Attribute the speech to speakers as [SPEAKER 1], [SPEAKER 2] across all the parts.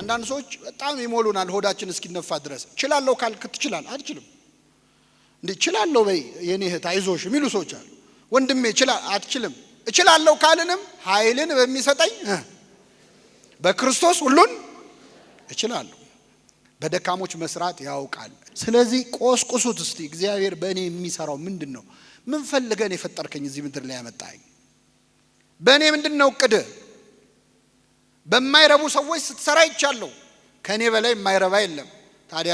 [SPEAKER 1] አንዳንድ ሰዎች በጣም ይሞሉናል ሆዳችን እስኪነፋ ድረስ። እችላለሁ ካልክ ትችላለህ። አትችልም እንዴ? እችላለሁ በይ የኔ እህት አይዞሽ የሚሉ ሰዎች አሉ። ወንድሜ አትችልም። እችላለሁ ካልንም ኃይልን በሚሰጠኝ በክርስቶስ ሁሉን እችላለሁ። በደካሞች መስራት ያውቃል። ስለዚህ ቆስቁሱት እስቲ። እግዚአብሔር በእኔ የሚሰራው ምንድነው? ምን ፈልገን የፈጠርከኝ እዚህ ምድር ላይ ያመጣኝ? በእኔ ምንድነው እቅድ? በማይረቡ ሰዎች ስትሰራ ይቻለው። ከኔ በላይ የማይረባ የለም። ታዲያ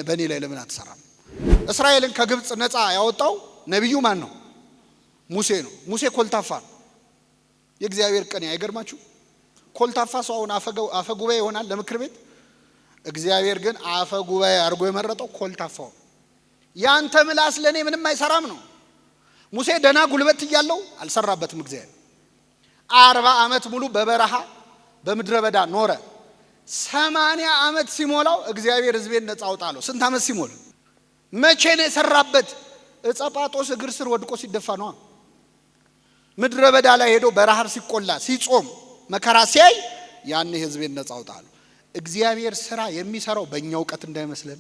[SPEAKER 1] በእኔ ላይ ለምን አትሰራም? እስራኤልን ከግብጽ ነፃ ያወጣው ነብዩ ማን ነው? ሙሴ ነው። ሙሴ ኮልታፋ ነው። የእግዚአብሔር ቀን አይገርማችሁ? ኮልታፋ ሰው አሁን አፈ ጉባኤ ይሆናል ለምክር ቤት። እግዚአብሔር ግን አፈ ጉባኤ አድርጎ የመረጠው ኮልታፋው። ያንተ ምላስ ለኔ ምንም አይሰራም ነው። ሙሴ ደና ጉልበት እያለው አልሰራበትም። እግዚአብሔር 40 ዓመት ሙሉ በበረሃ በምድረ በዳ ኖረ። 80 ዓመት ሲሞላው እግዚአብሔር ሕዝቤን ነፃ አውጣለው። ስንት ዓመት ሲሞላ? መቼ ነው የሰራበት? እጸጳጦስ እግር ስር ወድቆ ሲደፋ ነው። ምድረ በዳ ላይ ሄዶ በረሃብ ሲቆላ ሲጾም መከራ ሲያይ ያኔ ሕዝቤን ነፃ አውጣለው። እግዚአብሔር ስራ የሚሰራው በእኛ ዕውቀት እንዳይመስለን፣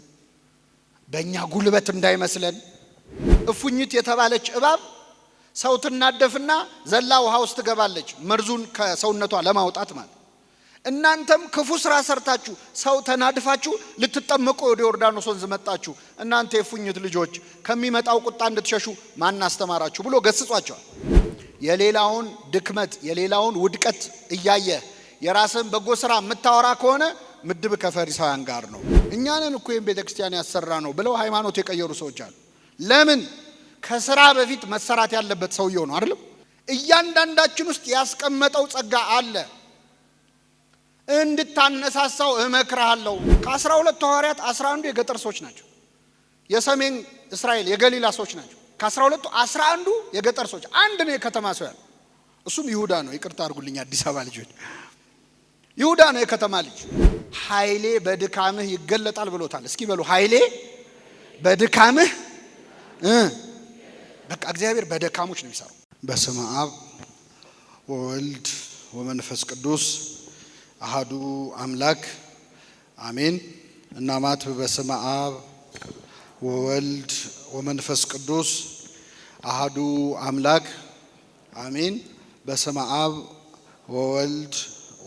[SPEAKER 1] በእኛ ጉልበት እንዳይመስለን። እፉኝት የተባለች እባብ ሰው ትናደፍና ዘላ ውሃ ውስጥ ትገባለች፣ መርዙን ከሰውነቷ ለማውጣት ማለት። እናንተም ክፉ ስራ ሰርታችሁ ሰው ተናድፋችሁ ልትጠመቁ ወደ ዮርዳኖስ ወንዝ መጣችሁ። እናንተ የእፉኝት ልጆች ከሚመጣው ቁጣ እንድትሸሹ ማን አስተማራችሁ ብሎ ገስጿቸዋል። የሌላውን ድክመት የሌላውን ውድቀት እያየ የራስን በጎ ስራ የምታወራ ከሆነ ምድብ ከፈሪሳውያን ጋር ነው። እኛንን እኮ ቤተክርስቲያን ያሰራ ነው ብለው ሃይማኖት የቀየሩ ሰዎች አሉ። ለምን? ከስራ በፊት መሰራት ያለበት ሰውየው ነው አይደል? እያንዳንዳችን ውስጥ ያስቀመጠው ጸጋ አለ። እንድታነሳሳው እመክራለሁ። ከ12 ሐዋርያት 11 የገጠር ሰዎች ናቸው። የሰሜን እስራኤል የገሊላ ሰዎች ናቸው። ከ12 11 የገጠር ሰዎች፣ አንድ ነው የከተማ ሰው ያለው። እሱም ይሁዳ ነው። ይቅርታ አድርጉልኝ አዲስ አበባ ልጆች፣ ይሁዳ ነው የከተማ ልጅ። ኃይሌ በድካምህ ይገለጣል ብሎታል። እስኪ በሉ ኃይሌ በድካምህ። በቃ እግዚአብሔር በደካሞች ነው የሚሰራው። በስመ አብ ወወልድ ወመንፈስ ቅዱስ አሃዱ አምላክ አሜን። እናማት በስመ አብ ወወልድ ወመንፈስ ቅዱስ አሃዱ አምላክ አሜን። በስመ አብ ወወልድ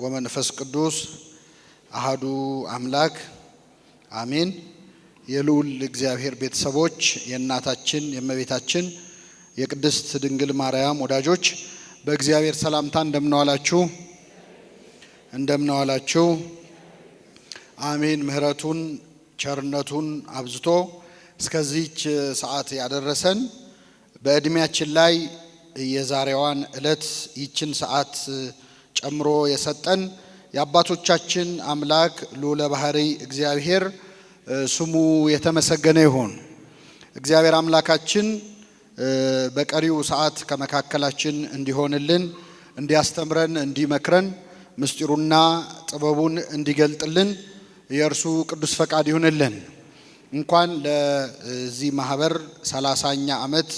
[SPEAKER 1] ወመንፈስ ቅዱስ አሃዱ አምላክ አሜን። የልዑል እግዚአብሔር ቤተሰቦች፣ የእናታችን የእመቤታችን የቅድስት ድንግል ማርያም ወዳጆች በእግዚአብሔር ሰላምታ እንደምንዋላችሁ እንደምንዋላችሁ። አሜን። ምህረቱን ቸርነቱን አብዝቶ እስከዚህች ሰዓት ያደረሰን በእድሜያችን ላይ የዛሬዋን ዕለት ይችን ሰዓት ጨምሮ የሰጠን የአባቶቻችን አምላክ ልዑለ ባሕሪ እግዚአብሔር ስሙ የተመሰገነ ይሁን። እግዚአብሔር አምላካችን በቀሪው ሰዓት ከመካከላችን እንዲሆንልን፣ እንዲያስተምረን፣ እንዲመክረን፣ ምስጢሩና ጥበቡን እንዲገልጥልን የእርሱ ቅዱስ ፈቃድ ይሁንልን። እንኳን ለዚህ ማህበር 30ኛ ዓመት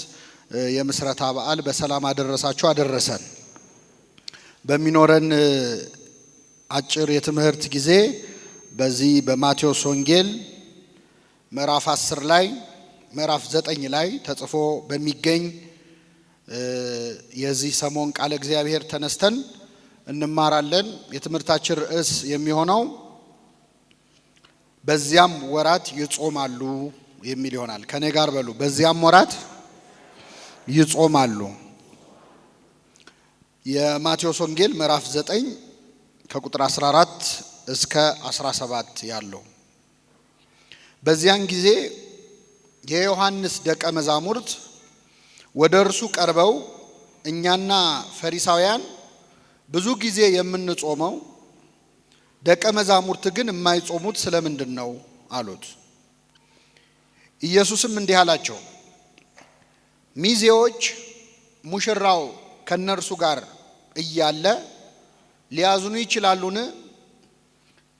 [SPEAKER 1] የምስረታ በዓል በሰላም አደረሳችሁ አደረሰን። በሚኖረን አጭር የትምህርት ጊዜ በዚህ በማቴዎስ ወንጌል ምዕራፍ 10 ላይ ምዕራፍ 9 ላይ ተጽፎ በሚገኝ የዚህ ሰሞን ቃለ እግዚአብሔር ተነስተን እንማራለን። የትምህርታችን ርዕስ የሚሆነው በዚያም ወራት ይጾማሉ የሚል ይሆናል። ከኔ ጋር በሉ፣ በዚያም ወራት ይጾማሉ። የማቴዎስ ወንጌል ምዕራፍ 9 ከቁጥር 14 እስከ 17 ያለው። በዚያን ጊዜ የዮሐንስ ደቀ መዛሙርት ወደ እርሱ ቀርበው እኛና ፈሪሳውያን ብዙ ጊዜ የምንጾመው ደቀ መዛሙርት ግን የማይጾሙት ስለምንድን ነው አሉት። ኢየሱስም እንዲህ አላቸው፣ ሚዜዎች ሙሽራው ከነርሱ ጋር እያለ ሊያዝኑ ይችላሉን?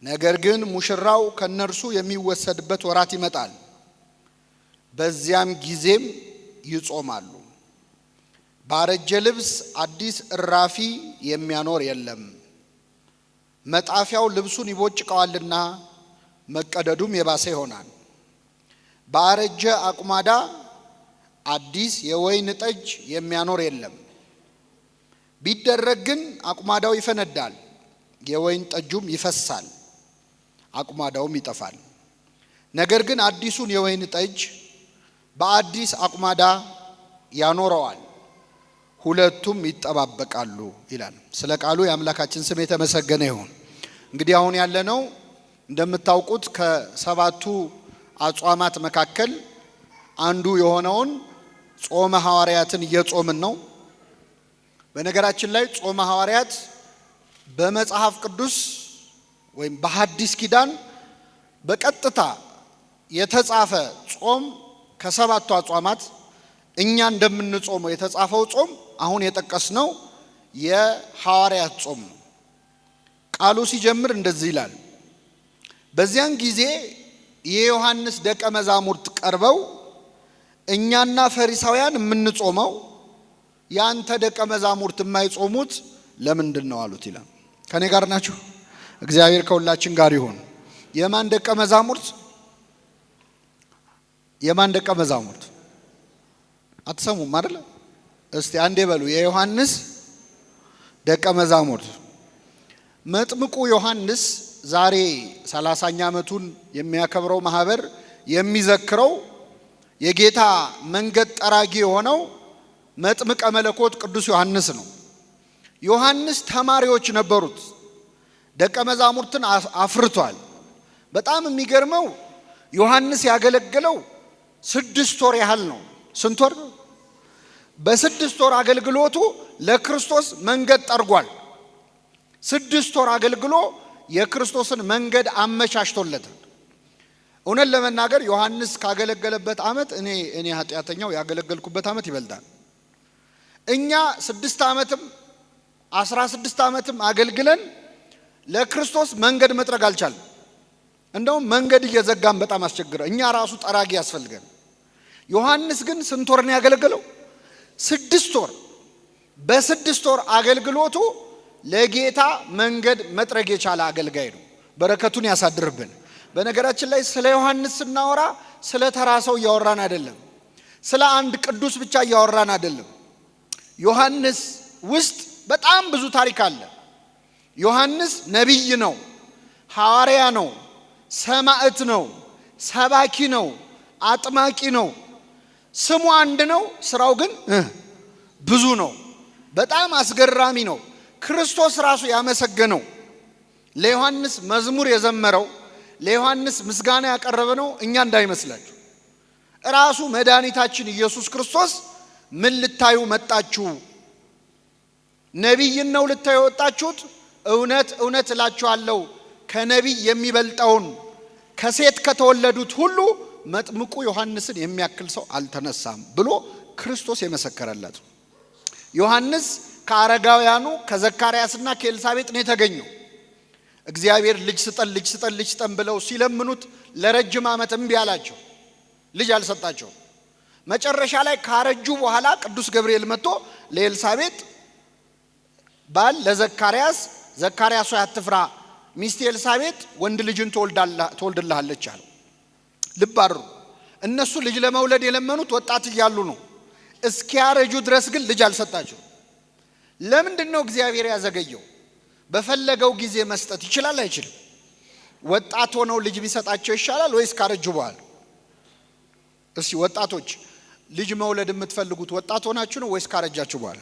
[SPEAKER 1] ነገር ግን ሙሽራው ከነርሱ የሚወሰድበት ወራት ይመጣል፣ በዚያም ጊዜም ይጾማሉ። ባረጀ ልብስ አዲስ እራፊ የሚያኖር የለም፣ መጣፊያው ልብሱን ይቦጭቀዋልና መቀደዱም የባሰ ይሆናል። ባረጀ አቁማዳ አዲስ የወይን ጠጅ የሚያኖር የለም። ቢደረግ ግን አቁማዳው ይፈነዳል፣ የወይን ጠጁም ይፈሳል፣ አቁማዳውም ይጠፋል። ነገር ግን አዲሱን የወይን ጠጅ በአዲስ አቁማዳ ያኖረዋል፣ ሁለቱም ይጠባበቃሉ ይላል። ስለ ቃሉ የአምላካችን ስም የተመሰገነ ይሁን። እንግዲህ አሁን ያለነው እንደምታውቁት ከሰባቱ አጽዋማት መካከል አንዱ የሆነውን ጾመ ሐዋርያትን እየጾምን ነው። በነገራችን ላይ ጾመ ሐዋርያት በመጽሐፍ ቅዱስ ወይም በሐዲስ ኪዳን በቀጥታ የተጻፈ ጾም ከሰባቱ አጽዋማት እኛ እንደምንጾመው የተጻፈው ጾም አሁን የጠቀስነው የሐዋርያት ጾም ነው። ቃሉ ሲጀምር እንደዚህ ይላል። በዚያን ጊዜ የዮሐንስ ደቀ መዛሙርት ቀርበው እኛና ፈሪሳውያን የምንጾመው ያንተ ደቀ መዛሙርት የማይጾሙት ለምንድን ነው አሉት ይላል። ከኔ ጋር ናችሁ? እግዚአብሔር ከሁላችን ጋር ይሁን። የማን ደቀ መዛሙርት? የማን ደቀ መዛሙርት? አትሰሙም አይደል? እስቲ አንዴ በሉ። የዮሐንስ ደቀ መዛሙርት። መጥምቁ ዮሐንስ ዛሬ 30ኛ ዓመቱን የሚያከብረው ማህበር የሚዘክረው የጌታ መንገድ ጠራጊ የሆነው መጥምቀ መለኮት ቅዱስ ዮሐንስ ነው። ዮሐንስ ተማሪዎች ነበሩት፣ ደቀ መዛሙርትን አፍርቷል። በጣም የሚገርመው ዮሐንስ ያገለገለው 6 ወር ያህል ነው። ስንት ወር? በ6 ወር አገልግሎቱ ለክርስቶስ መንገድ ጠርጓል። 6 ወር አገልግሎ የክርስቶስን መንገድ አመቻችቶለታል። እውነት ለመናገር ዮሐንስ ካገለገለበት ዓመት እኔ ኃጢአተኛው ያገለገልኩበት ዓመት ይበልጣል። እኛ 6 ዓመትም 16 ዓመትም አገልግለን ለክርስቶስ መንገድ መጥረግ አልቻለም። እንደውም መንገድ እየዘጋን በጣም አስቸግረ። እኛ ራሱ ጠራጊ ያስፈልገን። ዮሐንስ ግን ስንት ወር ነው ያገለገለው? 6 ወር። በ6 ወር አገልግሎቱ ለጌታ መንገድ መጥረግ የቻለ አገልጋይ ነው። በረከቱን ያሳድርብን። በነገራችን ላይ ስለ ዮሐንስ ስናወራ ስለ ተራ ሰው እያወራን አይደለም። ስለ አንድ ቅዱስ ብቻ እያወራን አይደለም። ዮሐንስ ውስጥ በጣም ብዙ ታሪክ አለ። ዮሐንስ ነቢይ ነው፣ ሐዋርያ ነው፣ ሰማዕት ነው፣ ሰባኪ ነው፣ አጥማቂ ነው። ስሙ አንድ ነው፣ ስራው ግን ብዙ ነው። በጣም አስገራሚ ነው። ክርስቶስ ራሱ ያመሰገነው፣ ለዮሐንስ መዝሙር የዘመረው፣ ለዮሐንስ ምስጋና ያቀረበ ነው እኛ እንዳይመስላችሁ። ራሱ መድኃኒታችን ኢየሱስ ክርስቶስ ምን ልታዩ መጣችሁ? ነቢይን ነው ልታዩ ወጣችሁት? እውነት እውነት እላችኋለሁ ከነቢይ የሚበልጠውን ከሴት ከተወለዱት ሁሉ መጥምቁ ዮሐንስን የሚያክል ሰው አልተነሳም ብሎ ክርስቶስ የመሰከረለት። ዮሐንስ ከአረጋውያኑ ከዘካርያስና ከኤልሳቤጥ ነው የተገኘው። እግዚአብሔር ልጅ ስጠን ልጅ ስጠን ልጅ ስጠን ብለው ሲለምኑት ለረጅም ዓመት እምቢ አላቸው። ልጅ አልሰጣቸው። መጨረሻ ላይ ካረጁ በኋላ ቅዱስ ገብርኤል መጥቶ ለኤልሳቤጥ ባል ለዘካርያስ ዘካርያስ ሆይ አትፍራ፣ ሚስት ኤልሳቤጥ ወንድ ልጅን ትወልድልሃለች አለው። ልብ አድርጉ። እነሱ ልጅ ለመውለድ የለመኑት ወጣት እያሉ ነው። እስኪያረጁ ድረስ ግን ልጅ አልሰጣቸው። ለምንድን ነው እግዚአብሔር ያዘገየው? በፈለገው ጊዜ መስጠት ይችላል አይችልም? ወጣት ሆነው ልጅ ቢሰጣቸው ይሻላል ወይስ ካረጁ በኋላ? እስቲ ወጣቶች ልጅ መውለድ የምትፈልጉት ወጣት ሆናችሁ ነው ወይስ ካረጃችሁ በኋላ?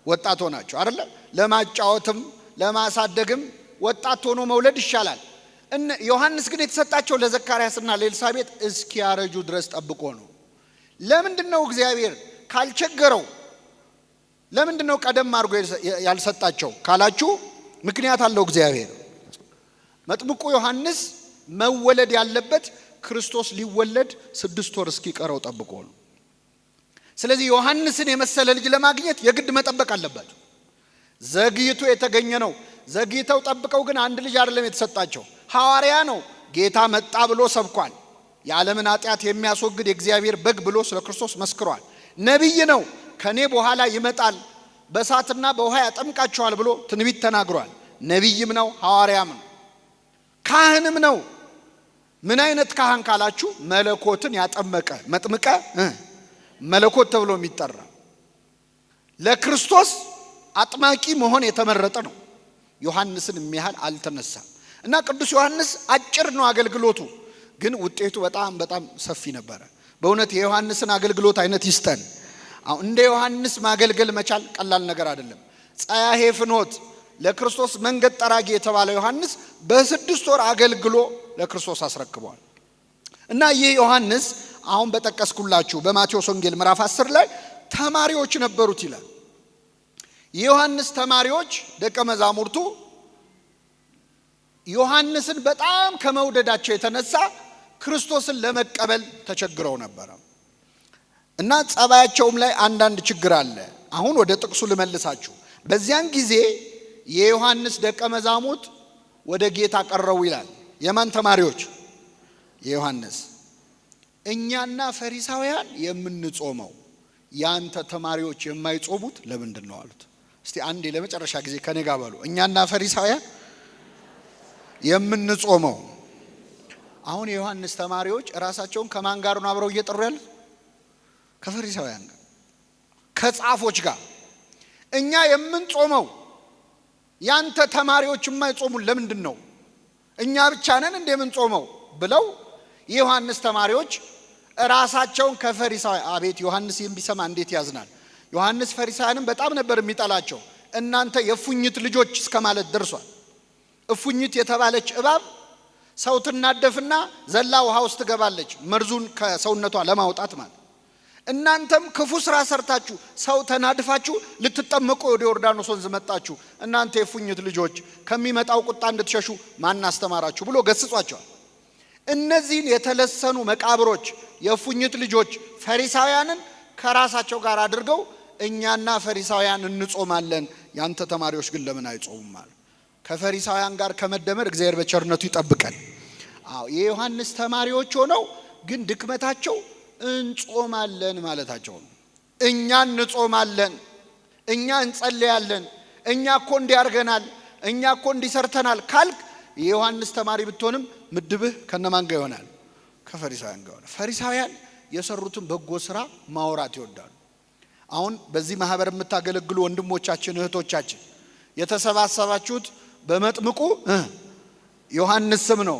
[SPEAKER 1] ወጣት ሆናችሁ አይደለ? ለማጫወትም ለማሳደግም ወጣት ሆኖ መውለድ ይሻላል። ዮሐንስ ግን የተሰጣቸው ለዘካርያስና ለኤልሳቤጥ እስኪያረጁ ድረስ ጠብቆ ነው። ለምንድን ነው እግዚአብሔር ካልቸገረው ለምንድን ነው ቀደም አድርጎ ያልሰጣቸው ካላችሁ ምክንያት አለው እግዚአብሔር። መጥምቁ ዮሐንስ መወለድ ያለበት ክርስቶስ ሊወለድ 6 ወር እስኪቀረው ጠብቆ ነው። ስለዚህ ዮሐንስን የመሰለ ልጅ ለማግኘት የግድ መጠበቅ አለባቸው። ዘግይቶ የተገኘ ነው። ዘግይተው ጠብቀው ግን አንድ ልጅ አይደለም የተሰጣቸው፣ ሐዋርያ ነው። ጌታ መጣ ብሎ ሰብኳል። የዓለምን ኃጢአት የሚያስወግድ የእግዚአብሔር በግ ብሎ ስለ ክርስቶስ መስክሯል። ነቢይ ነው። ከኔ በኋላ ይመጣል በእሳትና በውሃ ያጠምቃችኋል ብሎ ትንቢት ተናግሯል። ነቢይም ነው፣ ሐዋርያም ነው፣ ካህንም ነው። ምን አይነት ካህን ካላችሁ መለኮትን ያጠመቀ መጥምቀ መለኮት ተብሎ የሚጠራ ለክርስቶስ አጥማቂ መሆን የተመረጠ ነው። ዮሐንስን የሚያህል አልተነሳም። እና ቅዱስ ዮሐንስ አጭር ነው አገልግሎቱ፣ ግን ውጤቱ በጣም ሰፊ ነበረ። በእውነት የዮሐንስን አገልግሎት አይነት ይስጠን። አሁን እንደ ዮሐንስ ማገልገል መቻል ቀላል ነገር አይደለም። ጸያሄ ፍኖት ለክርስቶስ መንገድ ጠራጊ የተባለው ዮሐንስ በ6 ወር አገልግሎ ለክርስቶስ አስረክቧል። እና ይህ ዮሐንስ አሁን በጠቀስኩላችሁ በማቴዎስ ወንጌል ምዕራፍ 10 ላይ ተማሪዎች ነበሩት ይላል። የዮሐንስ ተማሪዎች ደቀ መዛሙርቱ ዮሐንስን በጣም ከመውደዳቸው የተነሳ ክርስቶስን ለመቀበል ተቸግረው ነበር። እና ጸባያቸውም ላይ አንዳንድ ችግር አለ። አሁን ወደ ጥቅሱ ልመልሳችሁ። በዚያን ጊዜ የዮሐንስ ደቀ መዛሙርት ወደ ጌታ ቀረቡ ይላል። የማን ተማሪዎች? የዮሐንስ። እኛና ፈሪሳውያን የምንጾመው ያንተ ተማሪዎች የማይጾሙት ለምንድን ነው አሉት። እስቲ አንዴ ለመጨረሻ ጊዜ ከኔ ጋር በሉ። እኛና ፈሪሳውያን የምንጾመው። አሁን የዮሐንስ ተማሪዎች ራሳቸውን ከማን ጋር ነው አብረው እየጠሩ ያሉት? ከፈሪሳውያን ጋር፣ ከጻፎች ጋር። እኛ የምንጾመው ያንተ ተማሪዎች የማይጾሙ ለምንድን ነው? እኛ ብቻ ነን እንደምንጾመው ብለው የዮሐንስ ተማሪዎች ራሳቸውን ከፈሪሳውያን። አቤት ዮሐንስ ይህን ቢሰማ እንዴት ያዝናል። ዮሐንስ ፈሪሳውያንን በጣም ነበር የሚጠላቸው። እናንተ የፉኝት ልጆች እስከማለት ደርሷል። እፉኝት የተባለች እባብ ሰው ትናደፍና ዘላ ውሃ ውስጥ ትገባለች፣ መርዙን ከሰውነቷ ለማውጣት ማለት። እናንተም ክፉ ስራ ሰርታችሁ ሰው ተናድፋችሁ ልትጠመቁ ወደ ዮርዳኖስ ወንዝ መጣችሁ። እናንተ የፉኝት ልጆች ከሚመጣው ቁጣ እንድትሸሹ ማን አስተማራችሁ ብሎ ገስጿቸዋል። እነዚህን የተለሰኑ መቃብሮች የፉኝት ልጆች ፈሪሳውያንን ከራሳቸው ጋር አድርገው እኛና ፈሪሳውያን እንጾማለን፣ ያንተ ተማሪዎች ግን ለምን አይጾሙም ማለት። ከፈሪሳውያን ጋር ከመደመር እግዚአብሔር በቸርነቱ ይጠብቀን። የዮሐንስ ተማሪዎች ሆነው ግን ድክመታቸው እንጾማለን ማለታቸው ነው። እኛ እንጾማለን፣ እኛ እንጸልያለን፣ እኛ እኮ እንዲያርገናል፣ እኛ እኮ እንዲሰርተናል ካልክ የዮሐንስ ተማሪ ብትሆንም ምድብህ ከነማን ጋር ይሆናል? ከፈሪሳውያን ጋር ይሆናል። ፈሪሳውያን የሰሩትን በጎ ስራ ማውራት ይወዳሉ። አሁን በዚህ ማህበር የምታገለግሉ ወንድሞቻችን እህቶቻችን የተሰባሰባችሁት በመጥምቁ ዮሐንስ ስም ነው።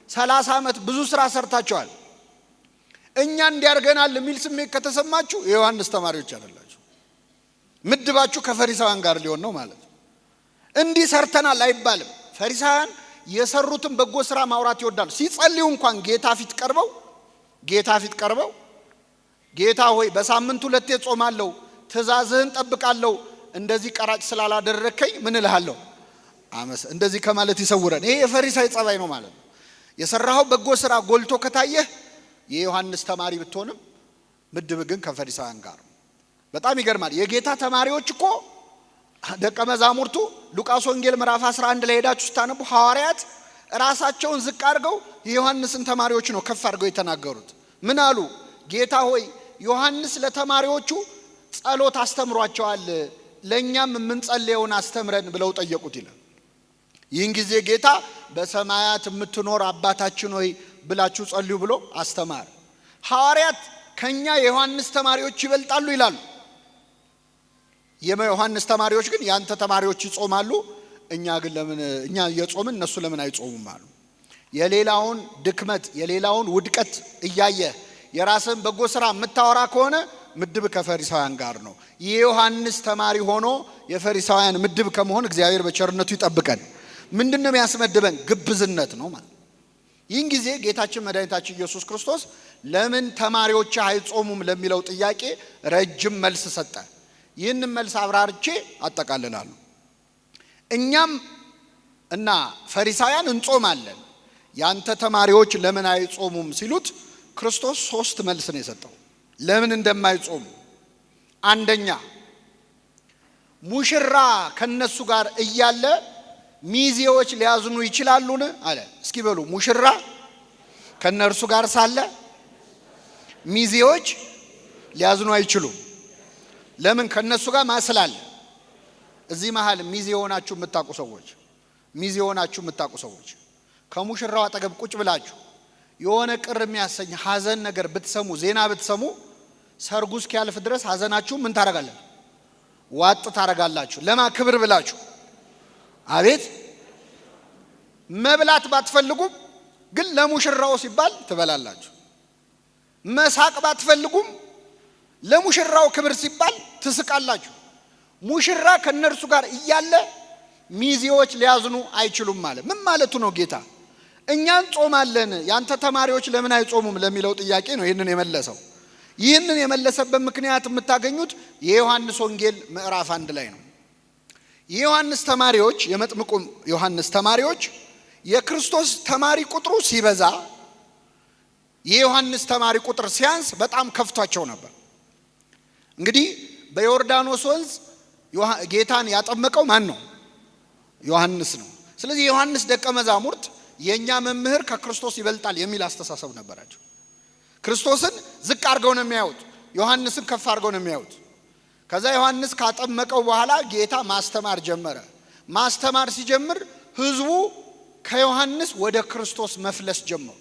[SPEAKER 1] 30 ዓመት ብዙ ስራ ሰርታችኋል። እኛ እንዲያርገናል የሚል ስሜት ከተሰማችሁ የዮሐንስ ተማሪዎች አይደላችሁ። ምድባችሁ ከፈሪሳውያን ጋር ሊሆን ነው ማለት ነው። እንዲህ ሰርተናል አይባልም። ፈሪሳውያን የሰሩትን በጎ ስራ ማውራት ይወዳሉ። ሲጸልዩ እንኳን ጌታ ፊት ቀርበው ጌታ ሆይ በሳምንት 2 ጾማለሁ፣ ትእዛዝህን ጠብቃለሁ፣ እንደዚህ ቀራጭ ስላላደረከኝ ምን እልሃለሁ እንደዚህ ከማለት ይሰውረን። ይሄ የፈሪሳይ ጸባይ ነው ማለት ነው። የሰራው በጎ ስራ ጎልቶ ከታየህ የዮሐንስ ተማሪ ብትሆንም ምድብ ግን ከፈሪሳውያን ጋር። በጣም ይገርማል። የጌታ ተማሪዎች እኮ ደቀ መዛሙርቱ ሉቃስ ወንጌል ምዕራፍ 11 ላይ ሄዳችሁ ስታነቡ ሐዋርያት ራሳቸውን ዝቅ አድርገው የዮሐንስን ተማሪዎች ነው ከፍ አድርገው የተናገሩት። ምን አሉ? ጌታ ሆይ ዮሐንስ ለተማሪዎቹ ጸሎት አስተምሯቸዋል፣ ለኛም የምንጸልየውን አስተምረን ብለው ጠየቁት ይላል። ይህን ጊዜ ጌታ በሰማያት የምትኖር አባታችን ሆይ ብላችሁ ጸልዩ ብሎ አስተማረ። ሐዋርያት ከኛ የዮሐንስ ተማሪዎች ይበልጣሉ ይላሉ። የዮሐንስ ተማሪዎች ግን ያንተ ተማሪዎች ይጾማሉ፣ እኛ እየጾምን እነሱ ለምን አይጾሙም አሉ። የሌላውን ድክመት የሌላውን ውድቀት እያየ የራስን በጎ ስራ የምታወራ ከሆነ ምድብ ከፈሪሳውያን ጋር ነው። የዮሐንስ ተማሪ ሆኖ የፈሪሳውያን ምድብ ከመሆን እግዚአብሔር በቸርነቱ ይጠብቀን። ምንድነው የሚያስመድበን? ግብዝነት ነው ማለት። ይህን ጊዜ ጌታችን መድኃኒታችን ኢየሱስ ክርስቶስ ለምን ተማሪዎች አይጾሙም ለሚለው ጥያቄ ረጅም መልስ ሰጠ። ይህን መልስ አብራርቼ አጠቃልላለሁ። እኛም እና ፈሪሳውያን እንጾማለን፣ ያንተ ተማሪዎች ለምን አይጾሙም ሲሉት ክርስቶስ 3 መልስ ነው የሰጠው ለምን እንደማይጾሙ። አንደኛ ሙሽራ ከነሱ ጋር እያለ ሚዜዎች ሊያዝኑ ይችላሉን አለ። እስኪ በሉ ሙሽራ ከነርሱ ጋር ሳለ ሚዜዎች ሊያዝኑ አይችሉም። ለምን? ከነሱ ጋር ማስላል እዚህ መሃል ሚዜ ሆናችሁ የምታውቁ ሰዎች ከሙሽራው አጠገብ ቁጭ ብላችሁ የሆነ ቅር የሚያሰኝ ሐዘን ነገር ብትሰሙ፣ ዜና ብትሰሙ ሰርጉ እስኪያልፍ ድረስ ሐዘናችሁ ምን ታረጋላችሁ? ዋጥ ታረጋላችሁ። ለማ ክብር ብላችሁ። አቤት መብላት ባትፈልጉም ግን ለሙሽራው ሲባል ትበላላችሁ። መሳቅ ባትፈልጉም ለሙሽራው ክብር ሲባል ትስቃላችሁ። ሙሽራ ከነርሱ ጋር እያለ ሚዜዎች ሊያዝኑ አይችሉም ማለት ምን ማለቱ ነው? ጌታ እኛን ጾማለን ያንተ ተማሪዎች ለምን አይጾሙም ለሚለው ጥያቄ ነው ይህንን የመለሰው። ይህንን የመለሰበት ምክንያት የምታገኙት የዮሐንስ ወንጌል ምዕራፍ 1 ላይ ነው። የዮሐንስ ተማሪዎች የመጥምቁ ዮሐንስ ተማሪዎች የክርስቶስ ተማሪ ቁጥሩ ሲበዛ የዮሐንስ ተማሪ ቁጥር ሲያንስ በጣም ከፍቷቸው ነበር። እንግዲህ በዮርዳኖስ ወንዝ ጌታን ያጠመቀው ማን ነው? ዮሐንስ ነው። ስለዚህ የዮሐንስ ደቀ መዛሙርት የኛ መምህር ከክርስቶስ ይበልጣል የሚል አስተሳሰብ ነበራቸው። ክርስቶስን ዝቅ አድርገው ነው የሚያዩት፣ ዮሐንስን ከፍ አድርገው ነው የሚያዩት። ከዛ ዮሐንስ ካጠመቀው በኋላ ጌታ ማስተማር ጀመረ። ማስተማር ሲጀምር ህዝቡ ከዮሐንስ ወደ ክርስቶስ መፍለስ ጀመሩ።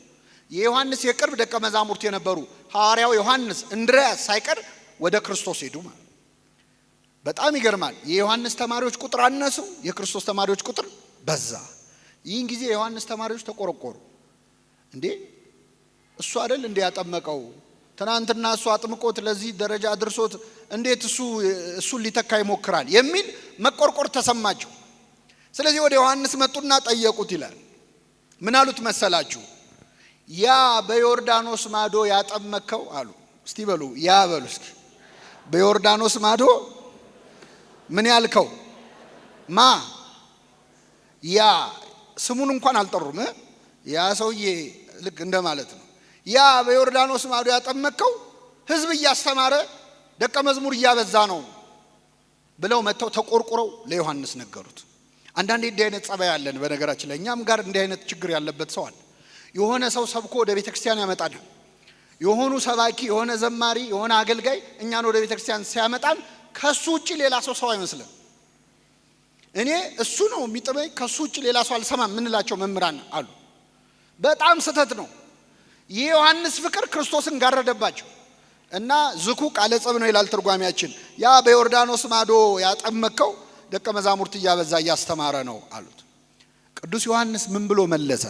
[SPEAKER 1] የዮሐንስ የቅርብ ደቀ መዛሙርት የነበሩ ሐዋርያው ዮሐንስ፣ እንድርያስ ሳይቀር ወደ ክርስቶስ ሄዱ ማለት። በጣም ይገርማል። የዮሐንስ ተማሪዎች ቁጥር አነሱ፣ የክርስቶስ ተማሪዎች ቁጥር በዛ። ይህን ጊዜ የዮሐንስ ተማሪዎች ተቆረቆሩ። እንዴ እሱ አይደል እንዴ ያጠመቀው? ትናንትና እሱ አጥምቆት ለዚህ ደረጃ አድርሶት እንዴት እሱን ሊተካ ይሞክራል የሚል መቆርቆር ተሰማቸው። ስለዚህ ወደ ዮሐንስ መጡና ጠየቁት ይላል። ምን አሉት መሰላችሁ? ያ በዮርዳኖስ ማዶ ያጠመቀው አሉ። እስቲ በሉ ያ በሉ እስኪ። በዮርዳኖስ ማዶ ምን ያልከው? ማ ያ ስሙን እንኳን አልጠሩም። ያ ሰውዬ ልክ እንደማለት ነው። ያ በዮርዳኖስ ማዶ ያጠመቀው ህዝብ እያስተማረ ደቀ መዝሙር እያበዛ ነው ብለው መተው ተቆርቁረው ለዮሐንስ ነገሩት። አንዳንዴ እንዲህ አይነት ጸባይ ያለን በነገራችን ላይ እኛም ጋር እንዲህ አይነት ችግር ያለበት ሰው አለ። የሆነ ሰው ሰብኮ ወደ ቤተክርስቲያን ያመጣል። የሆኑ ሰባኪ፣ የሆነ ዘማሪ፣ የሆነ አገልጋይ እኛን ወደ ቤተክርስቲያን ሲያመጣን ከሱ ውጪ ሌላ ሰው አይመስልም። እኔ እሱ ነው የሚጥመኝ ከሱ ውጪ ሌላ ሰው አልሰማም ምንላቸው መምህራን አሉ። በጣም ስህተት ነው። የዮሐንስ ፍቅር ክርስቶስን ጋረደባቸው እና ዝኩ ቃለ ጸብ ነው ይላል ትርጓሜያችን። ያ በዮርዳኖስ ማዶ ያጠመቀው ደቀ መዛሙርት እያበዛ እያስተማረ ነው አሉት። ቅዱስ ዮሐንስ ምን ብሎ መለሰ?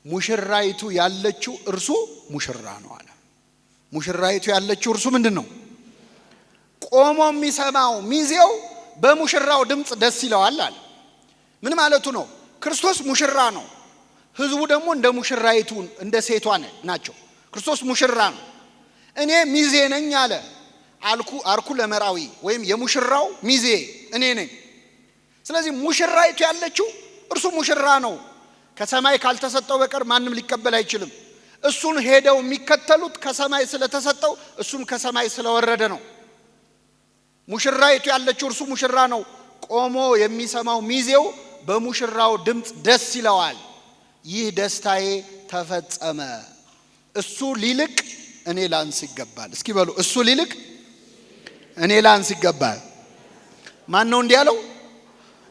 [SPEAKER 1] ሙሽራይቱ ያለችው እርሱ ሙሽራ ነው አለ። ሙሽራይቱ ያለችው እርሱ ምንድን ነው? ቆሞ የሚሰማው ሚዜው በሙሽራው ድምፅ ደስ ይለዋል አለ። ምን ማለቱ ነው? ክርስቶስ ሙሽራ ነው፣ ህዝቡ ደግሞ እንደ ሙሽራይቱ እንደ ሴቷ ናቸው። ክርስቶስ ሙሽራ ነው። እኔ ሚዜ ነኝ አለ። አርኩ ለመራዊ ወይም የሙሽራው ሚዜ እኔ ነኝ። ስለዚህ ሙሽራይቱ ያለችው እርሱ ሙሽራ ነው። ከሰማይ ካልተሰጠው በቀር ማንም ሊቀበል አይችልም። እሱን ሄደው የሚከተሉት ከሰማይ ስለተሰጠው እሱም ከሰማይ ስለወረደ ነው። ሙሽራይቱ ያለችው እርሱ ሙሽራ ነው። ቆሞ የሚሰማው ሚዜው በሙሽራው ድምፅ ደስ ይለዋል። ይህ ደስታዬ ተፈጸመ። እሱ ሊልቅ እኔ ላንስ ይገባል። እስኪ በሉ እሱ ሊልቅ እኔ ላንስ ይገባል። ማን ነው እንዲህ ያለው?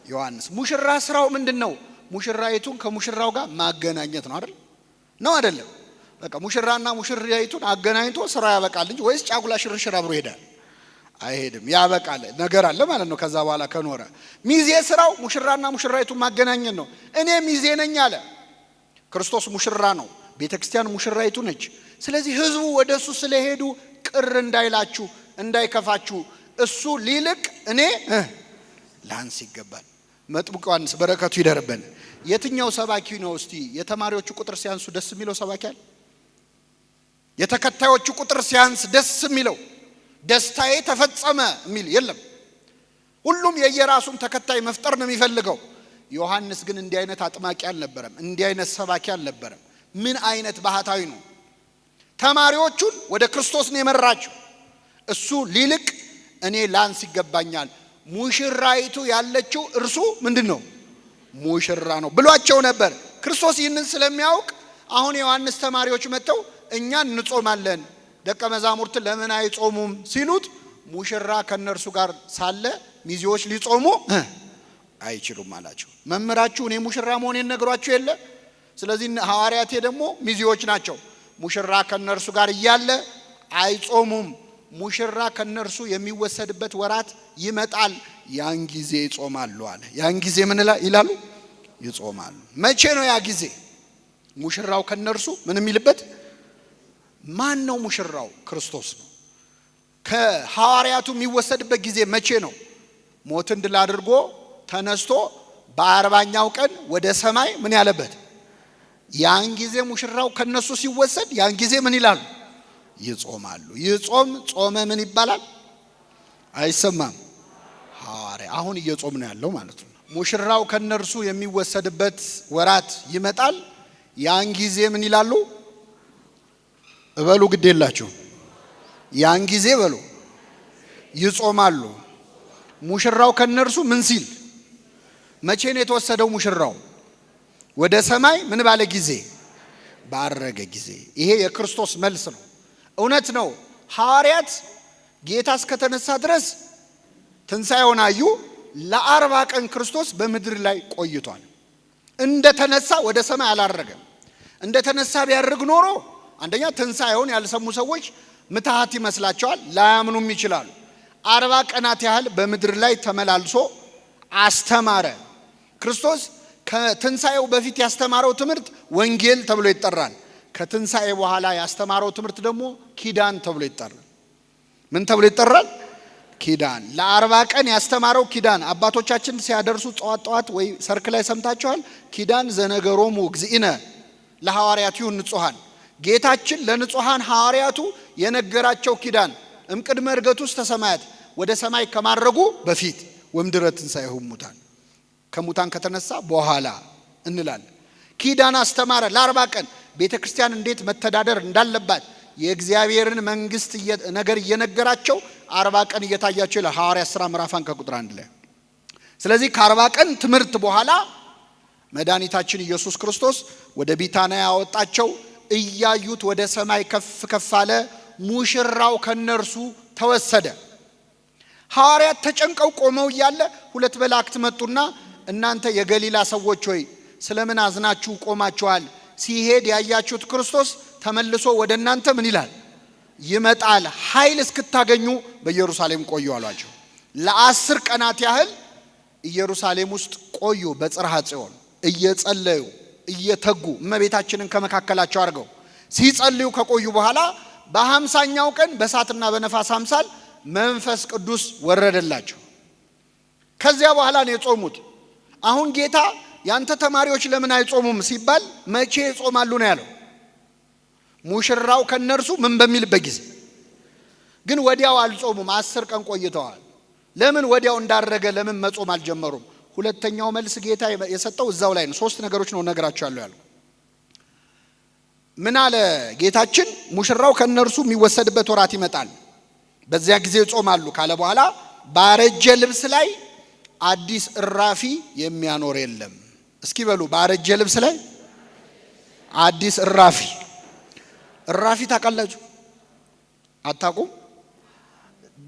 [SPEAKER 1] ዮሐንስ። ሙሽራ ስራው ምንድነው? ሙሽራይቱን ከሙሽራው ጋር ማገናኘት ነው አይደል? ነው አይደለም? በቃ ሙሽራና ሙሽራይቱን አገናኝቶ ስራ ያበቃል እንጂ ወይስ ጫጉላ ሽርሽር አብሮ ይሄዳል? አይሄድም። ያበቃል ነገር አለ ማለት ነው። ከዛ በኋላ ከኖረ ሚዜ ስራው ሙሽራና ሙሽራይቱን ማገናኘት ነው። እኔ ሚዜ ነኝ አለ። ክርስቶስ ሙሽራ ነው፣ ቤተክርስቲያን ሙሽራይቱ ነች። ስለዚህ ህዝቡ ወደሱ ስለሄዱ ቅር እንዳይላችሁ እንዳይከፋችሁ እሱ ሊልቅ እኔ ላንስ ይገባል። መጥምቁ ዮሐንስ በረከቱ ይደርብን። የትኛው ሰባኪ ነው እስቲ የተማሪዎቹ ቁጥር ሲያንሱ ደስ የሚለው ሰባኪ አለ? የተከታዮቹ ቁጥር ሲያንስ ደስ የሚለው ደስታዬ ተፈጸመ የሚል የለም። ሁሉም የየራሱን ተከታይ መፍጠር ነው የሚፈልገው። ዮሐንስ ግን እንዲህ አይነት አጥማቂ አልነበረም፣ እንዲህ አይነት ሰባኪ አልነበረም። ምን አይነት ባህታዊ ነው! ተማሪዎቹን ወደ ክርስቶስ ነው የመራቸው። እሱ ሊልቅ እኔ ላንስ ይገባኛል። ሙሽራይቱ ያለችው እርሱ ምንድነው? ሙሽራ ነው ብሏቸው ነበር። ክርስቶስ ይህንን ስለሚያውቅ አሁን የዮሐንስ ተማሪዎች መጥተው እኛ እንጾማለን ደቀ መዛሙርት ለምን አይጾሙም ሲሉት ሙሽራ ከነርሱ ጋር ሳለ ሚዜዎች ሊጾሙ አይችሉም አላቸው። መምህራችሁ እኔ ሙሽራ መሆኔን ነግሯችሁ የለ? ስለዚህ ሐዋርያቴ ደግሞ ሚዜዎች ናቸው። ሙሽራ ከነርሱ ጋር እያለ አይጾሙም። ሙሽራ ከነርሱ የሚወሰድበት ወራት ይመጣል፣ ያን ጊዜ ይጾማሉ አለ። ያን ጊዜ ምን ይላሉ? ይጾማሉ። መቼ ነው ያ ጊዜ? ሙሽራው ከነርሱ ምን የሚልበት? ማን ነው ሙሽራው? ክርስቶስ ነው። ከሐዋርያቱ የሚወሰድበት ጊዜ መቼ ነው? ሞትን ድል አድርጎ ተነስቶ በ40ኛው ቀን ወደ ሰማይ ምን ያለበት? ያን ጊዜ ሙሽራው ከነሱ ሲወሰድ ያን ጊዜ ምን ይላሉ? ይጾማሉ። ይጾም ጾመ ምን ይባላል? አይሰማም? ሐዋርያ አሁን እየጾም ነው ያለው ማለት ነው። ሙሽራው ከነርሱ የሚወሰድበት ወራት ይመጣል፣ ያን ጊዜ ምን ይላሉ? እበሉ ግድ የላችሁ። ያን ጊዜ በሉ ይጾማሉ። ሙሽራው ከነርሱ ምን ሲል? መቼ ነው የተወሰደው ሙሽራው? ወደ ሰማይ ምን ባለ ጊዜ? ባረገ ጊዜ። ይሄ የክርስቶስ መልስ ነው። እውነት ነው። ሐዋርያት ጌታ እስከተነሳ ድረስ ትንሣኤውን አዩ። ለ40 ቀን ክርስቶስ በምድር ላይ ቆይቷል። እንደተነሳ ወደ ሰማይ አላረገም። እንደተነሳ ቢያርግ ኖሮ አንደኛ ትንሣኤውን ያልሰሙ ሰዎች ምትሃት ይመስላቸዋል፣ ላያምኑም ይችላሉ። 40 ቀናት ያህል በምድር ላይ ተመላልሶ አስተማረ። ክርስቶስ ከትንሣኤው በፊት ያስተማረው ትምህርት ወንጌል ተብሎ ይጠራል። ከትንሣኤ በኋላ ያስተማረው ትምህርት ደግሞ ኪዳን ተብሎ ይጠራል። ምን ተብሎ ይጠራል? ኪዳን። ለ40 ቀን ያስተማረው ኪዳን አባቶቻችን ሲያደርሱ ጠዋት ወይ ሰርክ ላይ ሰምታችኋል። ኪዳን ዘነገሮሙ እግዚእነ ለሐዋርያቱ ንጹሐን። ጌታችን ለንጹሐን ሐዋርያቱ የነገራቸው ኪዳን እምቅድመ ዕርገቱ ውስጥ ተሰማያት ወደ ሰማይ ከማረጉ በፊት ወምድረ ትንሣኤሁ ሙታን ከሙታን ከተነሳ በኋላ እንላለን። ኪዳን አስተማረ። ለ40 ቀን ቤተ ክርስቲያን እንዴት መተዳደር እንዳለባት የእግዚአብሔርን መንግስት ነገር እየነገራቸው 40 ቀን እየታያቸው ይላል ሐዋርያት ሥራ ምዕራፍ 1 ከቁጥር 1 ላይ። ስለዚህ ከ40 ቀን ትምህርት በኋላ መድኃኒታችን ኢየሱስ ክርስቶስ ወደ ቢታንያ ያወጣቸው፣ እያዩት ወደ ሰማይ ከፍ ከፍ አለ። ሙሽራው ከነርሱ ተወሰደ። ሐዋርያት ተጨንቀው ቆመው እያለ 2 መላእክት መጡና እናንተ የገሊላ ሰዎች ሆይ ስለምን አዝናችሁ ቆማችኋል? ሲሄድ ያያችሁት ክርስቶስ ተመልሶ ወደ እናንተ ምን ይላል? ይመጣል። ኃይል እስክታገኙ በኢየሩሳሌም ቆዩ አሏቸው። ለ10 ቀናት ያህል ኢየሩሳሌም ውስጥ ቆዩ። በጽርሐ ጽዮን እየጸለዩ እየተጉ እመቤታችንን ከመካከላቸው አድርገው ሲጸልዩ ከቆዩ በኋላ በ50ኛው ቀን በእሳትና በነፋስ አምሳል መንፈስ ቅዱስ ወረደላቸው። ከዚያ በኋላ ነው የጾሙት። አሁን ጌታ ያንተ ተማሪዎች ለምን አይጾሙም ሲባል መቼ ይጾማሉ ነው ያለው? ሙሽራው ከነርሱ ምን በሚልበት ጊዜ። ግን ወዲያው አልጾሙም። 10 ቀን ቆይተዋል። ለምን ወዲያው እንዳረገ ለምን መጾም አልጀመሩም? ሁለተኛው መልስ ጌታ የሰጠው እዛው ላይ ነው። 3 ነገሮች ነው ነግራችኋለሁ ያለው። ምን አለ ጌታችን? ሙሽራው ከነርሱ የሚወሰድበት ወራት ይመጣል፣ በዚያ ጊዜ ይጾማሉ ካለ በኋላ ባረጀ ልብስ ላይ አዲስ እራፊ የሚያኖር የለም። እስኪ በሉ ባረጀ ልብስ ላይ አዲስ እራፊ። እራፊ ታውቃላችሁ? አታውቁም?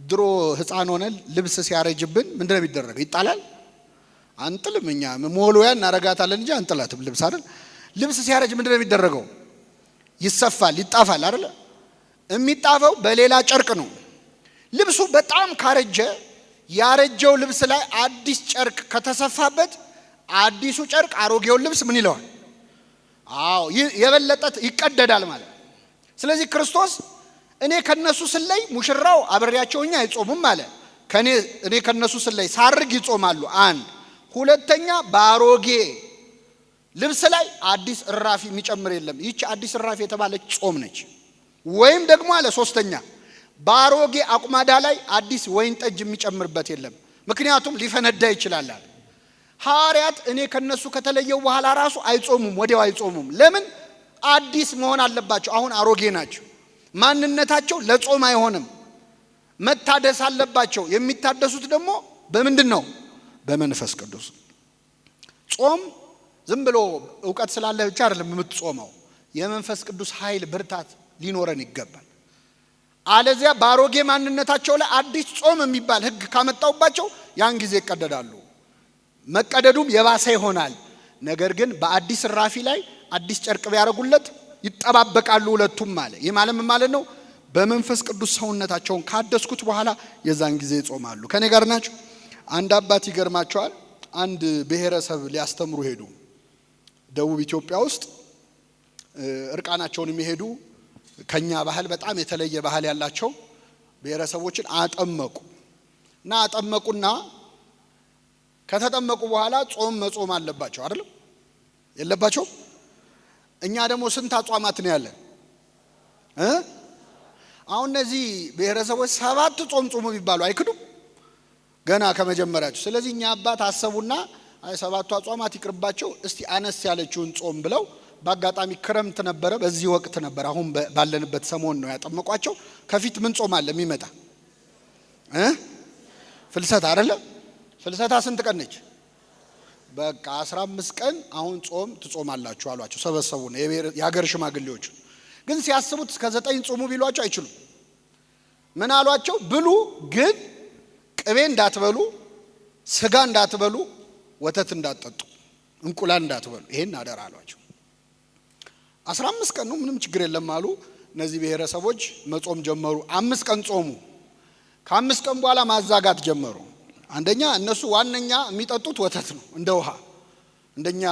[SPEAKER 1] ድሮ ሕፃን ሆነን ልብስ ሲያረጅብን ምንድነው የሚደረገው? ይጣላል? አንጥልም። እኛ ሞልወያ እናረጋታለን እንጂ አንጥላትም ልብስ አይደል? ልብስ ሲያረጅ ምንድነው የሚደረገው? ይሰፋል፣ ይጣፋል አይደል? የሚጣፈው በሌላ ጨርቅ ነው። ልብሱ በጣም ካረጀ ያረጀው ልብስ ላይ አዲስ ጨርቅ ከተሰፋበት አዲሱ ጨርቅ አሮጌውን ልብስ ምን ይለዋል? አዎ የበለጠ ይቀደዳል ማለት። ስለዚህ ክርስቶስ እኔ ከነሱ ስለይ ሙሽራው አብሬያቸውኛ አይጾሙም አለ። እኔ ከነሱ ስለይ ሳርግ ይጾማሉ። አንድ ሁለተኛ በአሮጌ ልብስ ላይ አዲስ እራፊ የሚጨምር የለም። ይህች አዲስ እራፊ የተባለች ጾም ነች። ወይም ደግሞ አለ ሶስተኛ በአሮጌ አቁማዳ ላይ አዲስ ወይን ጠጅ የሚጨምርበት የለም። ምክንያቱም ሊፈነዳ ይችላል። ሐዋርያት እኔ ከነሱ ከተለየው በኋላ ራሱ አይጾሙም፣ ወዲያው አይጾሙም። ለምን? አዲስ መሆን አለባቸው። አሁን አሮጌ ናቸው። ማንነታቸው ለጾም አይሆንም፣ መታደስ አለባቸው። የሚታደሱት ደግሞ በምንድን ነው? በመንፈስ ቅዱስ። ጾም ዝም ብሎ ዕውቀት ስላለ ብቻ አይደለም የምትጾመው። የመንፈስ ቅዱስ ኃይል ብርታት ሊኖረን ይገባል። አለዚያ ባሮጌ ማንነታቸው ላይ አዲስ ጾም የሚባል ሕግ ካመጣውባቸው ያን ጊዜ ይቀደዳሉ። መቀደዱም የባሰ ይሆናል። ነገር ግን በአዲስ ራፊ ላይ አዲስ ጨርቅ ቢያረጉለት ይጠባበቃሉ ሁለቱም አለ። ይህ ማለት ነው በመንፈስ ቅዱስ ሰውነታቸውን ካደስኩት በኋላ የዛን ጊዜ ይጾማሉ። ከኔ ጋር ናቸው። አንድ አባት ይገርማቸዋል። አንድ ብሔረሰብ ሊያስተምሩ ሄዱ። ደቡብ ኢትዮጵያ ውስጥ እርቃናቸውን የሚሄዱ ከኛ ባህል በጣም የተለየ ባህል ያላቸው ብሔረሰቦችን አጠመቁና ከተጠመቁ በኋላ ጾም መጾም አለባቸው አይደል? የለባቸው? እኛ ደግሞ ስንት አጽዋማት ነው ያለን? አሁን እነዚህ ብሔረሰቦች 7 ጾም ጾሙ ቢባሉ አይክዱም ገና ከመጀመሪያቸው። ስለዚህ እኛ አባት አሰቡና 7ቱ አጽዋማት ይቅርባቸው፣ እስቲ አነስ ያለችውን ጾም ብለው በአጋጣሚ ክረምት ነበረ፣ በዚህ ወቅት ነበር፣ አሁን ባለንበት ሰሞን ነው ያጠመቋቸው። ከፊት ምን ጾም አለ የሚመጣ? ፍልሰታ አይደለ? ፍልሰታ ስንት ቀን ነች? በቃ 15 ቀን አሁን ጾም ትጾማላችሁ አሏቸው። ሰበሰቡና የሀገር ሽማግሌዎች ግን ሲያስቡት እስከ 9 ጾሙ ቢሏቸው አይችሉም። ምን አሏቸው? ብሉ ግን ቅቤ እንዳትበሉ፣ ስጋ እንዳትበሉ፣ ወተት እንዳትጠጡ፣ እንቁላል እንዳትበሉ፣ ይሄን አደራ አሏቸው። 15 ቀን ነው ምንም ችግር የለም አሉ። እነዚህ ብሔረሰቦች መጾም ጀመሩ። 5 ቀን ጾሙ። ከ5 ቀን በኋላ ማዛጋት ጀመሩ። አንደኛ እነሱ ዋነኛ የሚጠጡት ወተት ነው እንደ ውሃ። እንደኛ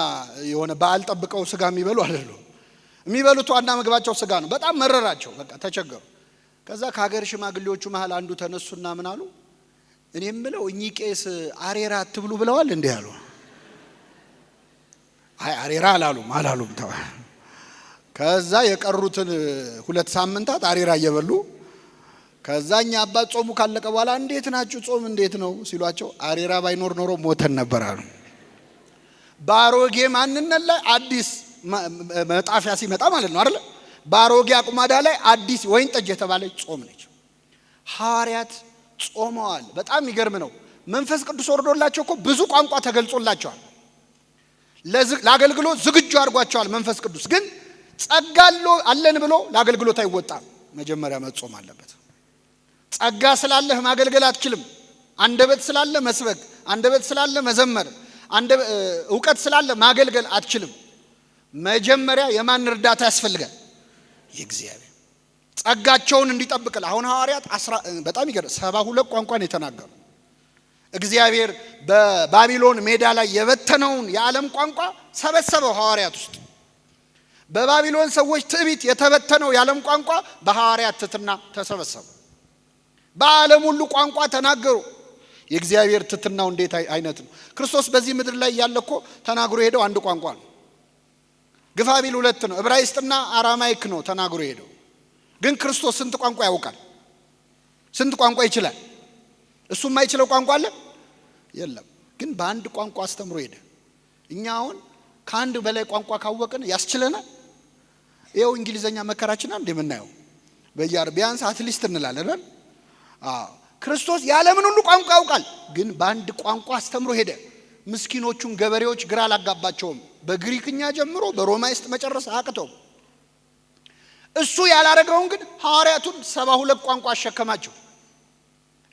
[SPEAKER 1] የሆነ በዓል ጠብቀው ስጋ የሚበሉ አይደሉም። የሚበሉት ዋና ምግባቸው ስጋ ነው። በጣም መረራቸው፣ በቃ ተቸገሩ። ከዛ ከሀገር ሽማግሌዎቹ መሃል አንዱ ተነሱና ምን አሉ? እኔ የምለው እኚህ ቄስ አሬራ አትብሉ ብለዋል እንዴ አሉ። አይ አሬራ አላሉም ተው። ከዛ የቀሩትን 2 ሳምንታት አሬራ እየበሉ ከዛኛ አባት ጾሙ ካለቀ በኋላ እንዴት ናችሁ ጾም እንዴት ነው ሲሏቸው አሬራ ባይኖር ኖሮ ሞተን ነበር አሉ። ባሮጌ ማንነት ላይ አዲስ መጣፊያ ሲመጣ ማለት ነው አይደል? ባሮጌ አቁማዳ ላይ አዲስ ወይን ጠጅ የተባለች ጾም ነች። ሐዋርያት ጾመዋል። በጣም ይገርም ነው። መንፈስ ቅዱስ ወርዶላቸው እኮ ብዙ ቋንቋ ተገልጾላቸዋል። ለአገልግሎት ዝግጁ አድርጓቸዋል። መንፈስ ቅዱስ ግን ጸጋ አለን ብሎ ለአገልግሎት አይወጣም። መጀመሪያ መጾም አለበት። ጸጋ ስላለህ ማገልገል አትችልም። አንደበት ስላለ መስበክ፣ አንደበት ስላለ መዘመር፣ ዕውቀት ስላለ ማገልገል አትችልም። መጀመሪያ የማን እርዳታ ያስፈልጋል? የእግዚአብሔር። ጸጋቸውን እንዲጠብቅል አሁን ሐዋርያት በጣም ይገርም 72 ቋንቋን የተናገሩ እግዚአብሔር በባቢሎን ሜዳ ላይ የበተነውን የዓለም ቋንቋ ሰበሰበው ሐዋርያት ውስጥ። በባቢሎን ሰዎች ትዕቢት የተበተነው የዓለም ቋንቋ በሐዋርያት ትትና ተሰበሰበ። በዓለም ሁሉ ቋንቋ ተናገሩ። የእግዚአብሔር ትትናው እንዴት አይነት ነው! ክርስቶስ በዚህ ምድር ላይ ያለ እኮ ተናግሮ ሄደው አንድ ቋንቋ ነው። ግፋ ቢል 2 ነው። ዕብራይስጥና አራማይክ ነው ተናግሮ ሄደው። ግን ክርስቶስ ስንት ቋንቋ ያውቃል? ስንት ቋንቋ ይችላል? እሱ የማይችለው ቋንቋ አለ? የለም። ግን በአንድ ቋንቋ አስተምሮ ሄደ። እኛ አሁን ከአንድ በላይ ቋንቋ ካወቅን ያስችለናል? ይኸው እንግሊዘኛ መከራችን አንድ የምናየው ቢያንስ አትሊስት እንላለን። ክርስቶስ የዓለምን ሁሉ ቋንቋ ያውቃል። ግን በአንድ ቋንቋ አስተምሮ ሄደ። ምስኪኖቹን ገበሬዎች ግራ አላጋባቸውም። በግሪክኛ ጀምሮ በሮማይስጥ መጨረስ አቅተው። እሱ ያላረገውን ግን ሐዋርያቱን 72 ቋንቋ አሸከማቸው።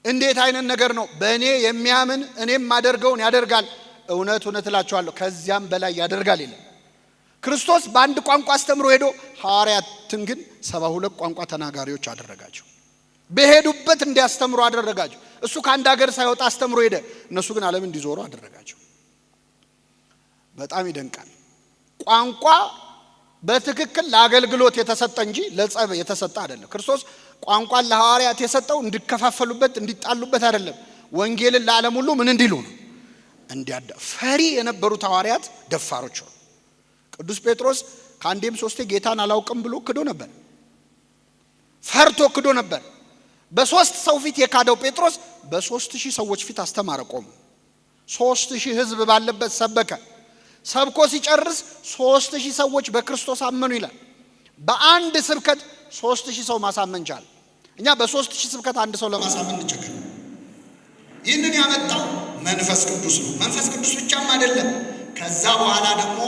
[SPEAKER 1] እንዴት አይነት ነገር ነው! በእኔ የሚያምን እኔም ማደርገውን ያደርጋል፣ እውነት እውነት እላችኋለሁ ከዚያም በላይ ያደርጋል ይላል። ክርስቶስ በአንድ ቋንቋ አስተምሮ ሄዶ ሐዋርያትን ግን 72 ቋንቋ ተናጋሪዎች አደረጋቸው። በሄዱበት እንዲያስተምሩ አደረጋቸው። እሱ ከአንድ ሀገር ሳይወጣ አስተምሮ ሄደ። እነሱ ግን ዓለም እንዲዞሩ አደረጋቸው። በጣም ይደንቃል። ቋንቋ በትክክል ለአገልግሎት የተሰጠ እንጂ ለጸብ የተሰጠ አይደለም። ክርስቶስ ቋንቋን ለሐዋርያት የሰጠው እንዲከፋፈሉበት እንዲጣሉበት አይደለም። ወንጌልን ለዓለም ሁሉ ምን እንዲሉ ነው? ፈሪ የነበሩት ሐዋርያት ደፋሮች ሆኑ። ቅዱስ ጴጥሮስ ከአንዴም 3 ጌታን አላውቅም ብሎ ክዶ ነበር። ፈርቶ ክዶ ነበር። በ3 ሰው ፊት የካደው ጴጥሮስ በ3000 ሰዎች ፊት አስተማረ። ቆሞ 3000 ሕዝብ ባለበት ሰበከ። ሰብኮ ሲጨርስ 3000 ሰዎች በክርስቶስ አመኑ ይላል። በአንድ ስብከት 3000 ሰው ማሳመን ቻለ። እኛ በ3000 ስብከት አንድ ሰው ለማሳመን እንቸገር። ይህንን ያመጣው መንፈስ ቅዱስ ነው። መንፈስ ቅዱስ ብቻም አይደለም። ከዛ በኋላ ደግሞ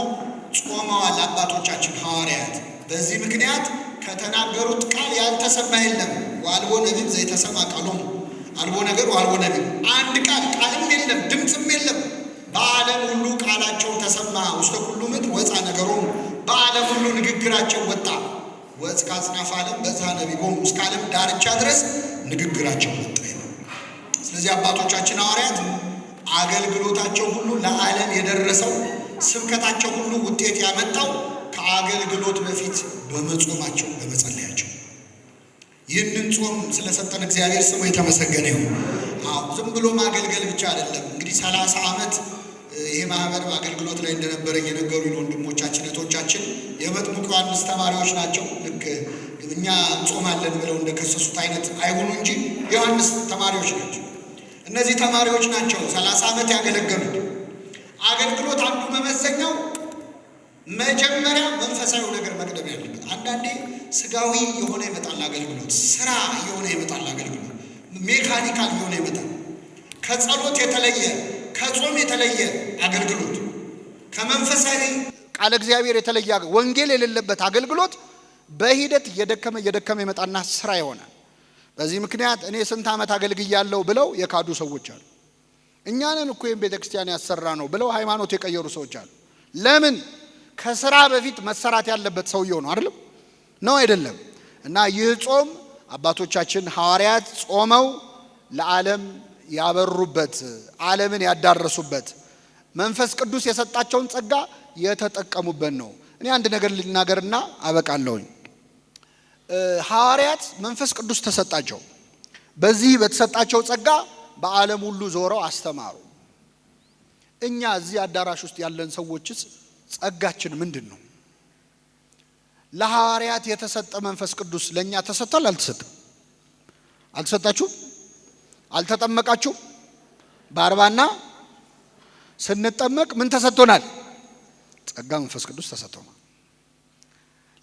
[SPEAKER 1] ጾመዋል አባቶቻችን ሐዋርያት። በዚህ ምክንያት ከተናገሩት ቃል ያልተሰማ የለም። ዋልቦ ነቢብ ዘይተሰማ ቃሎሙ አልቦ ነገር ዋልቦ ነቢብ። አንድ ቃልም የለም ድምፅም የለም። በዓለም ሁሉ ቃላቸው ተሰማ። ውስተ ኩሉ ምድር ወፃ ነገሮሙ በዓለም ሁሉ ንግግራቸው ወጣ። ወእስከ አጽናፈ ዓለም በዛ ነቢቦሙ እስከ ዓለም ዳርቻ ድረስ ንግግራቸው ወጣ ይላል። ስለዚህ አባቶቻችን ሐዋርያት አገልግሎታቸው ሁሉ ለዓለም የደረሰው ስብከታቸው ሁሉ ውጤት ያመጣው ከአገልግሎት በፊት በመጾማቸው በመጸለያቸው። ይህንን ጾም ስለሰጠን እግዚአብሔር ስሙ የተመሰገነ ይሁን። ዝም ብሎ ማገልገል ብቻ አይደለም። እንግዲህ 30 ዓመት ይሄ ማህበር አገልግሎት ላይ እንደነበረ የነገሩኝ ወንድሞቻችን እህቶቻችን የመጥምቁ ዮሐንስ ተማሪዎች ናቸው። ልክ እኛ እንጾማለን ብለው እንደከሰሱት አይነት አይሆኑ እንጂ ዮሐንስ ተማሪዎች ናቸው። እነዚህ ተማሪዎች ናቸው 30 ዓመት ያገለገሉት። አገልግሎት አንዱ መመዘኛው መጀመሪያ መንፈሳዊ ነገር መቅደም ያለበት። አንዳንዴ ስጋዊ የሆነ ይመጣል አገልግሎት፣ ስራ የሆነ ይመጣል አገልግሎት፣ ሜካኒካል የሆነ ይመጣል። ከጸሎት የተለየ ከጾም የተለየ አገልግሎት፣ ከመንፈሳዊ ቃለ እግዚአብሔር የተለየ ወንጌል የሌለበት አገልግሎት በሂደት እየደከመ ይመጣና ስራ ይሆናል። በዚህ ምክንያት እኔ ስንት ዓመት አገልግያለሁ ብለው የካዱ ሰዎች አሉ። እኛንን እኮ ቤተክርስቲያን ያሰራ ነው ብለው ሃይማኖት የቀየሩ ሰዎች አሉ። ለምን? ከስራ በፊት መሰራት ያለበት ሰውየው ነው አይደለም? ነው አይደለም? እና ይህ ጾም አባቶቻችን ሐዋርያት ጾመው ለዓለም ያበሩበት፣ ዓለምን ያዳረሱበት፣ መንፈስ ቅዱስ የሰጣቸውን ጸጋ የተጠቀሙበት ነው። እኔ አንድ ነገር ልናገርና አበቃለሁኝ። ሐዋርያት መንፈስ ቅዱስ ተሰጣቸው። በዚህ በተሰጣቸው ጸጋ በዓለም ሁሉ ዞረው አስተማሩ። እኛ እዚህ አዳራሽ ውስጥ ያለን ሰዎችስ ጸጋችን ምንድን ነው? ለሐዋርያት የተሰጠ መንፈስ ቅዱስ ለኛ ተሰጥቷል? አልተሰጠም? አልተሰጣችሁም? አልተጠመቃችሁም? በአርባና ስንጠመቅ ምን ተሰጥቶናል? ጸጋ መንፈስ ቅዱስ ተሰጥቶናል።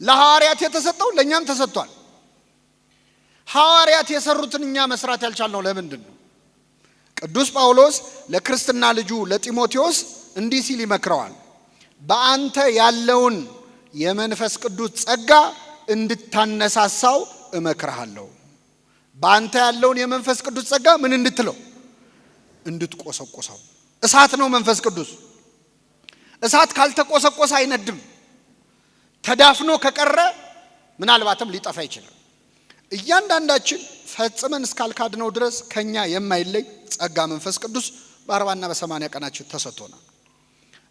[SPEAKER 1] ለሐዋርያት የተሰጠው ለኛም ተሰጥቷል። ሐዋርያት የሰሩትን እኛ መስራት ያልቻልነው ለምንድን ነው? ቅዱስ ጳውሎስ ለክርስትና ልጁ ለጢሞቴዎስ እንዲህ ሲል ይመክረዋል። በአንተ ያለውን የመንፈስ ቅዱስ ጸጋ እንድታነሳሳው እመክርሃለሁ። በአንተ ያለውን የመንፈስ ቅዱስ ጸጋ ምን እንድትለው? እንድትቆሰቆሰው። እሳት ነው መንፈስ ቅዱስ። እሳት ካልተቆሰቆሰ አይነድም። ተዳፍኖ ከቀረ ምናልባትም ሊጠፋ ይችላል። እያንዳንዳችን ፈጽመን እስካልካድነው ድረስ ከኛ የማይለይ ጸጋ መንፈስ ቅዱስ በ40ና በ80 ቀናችን ተሰጥቶናል።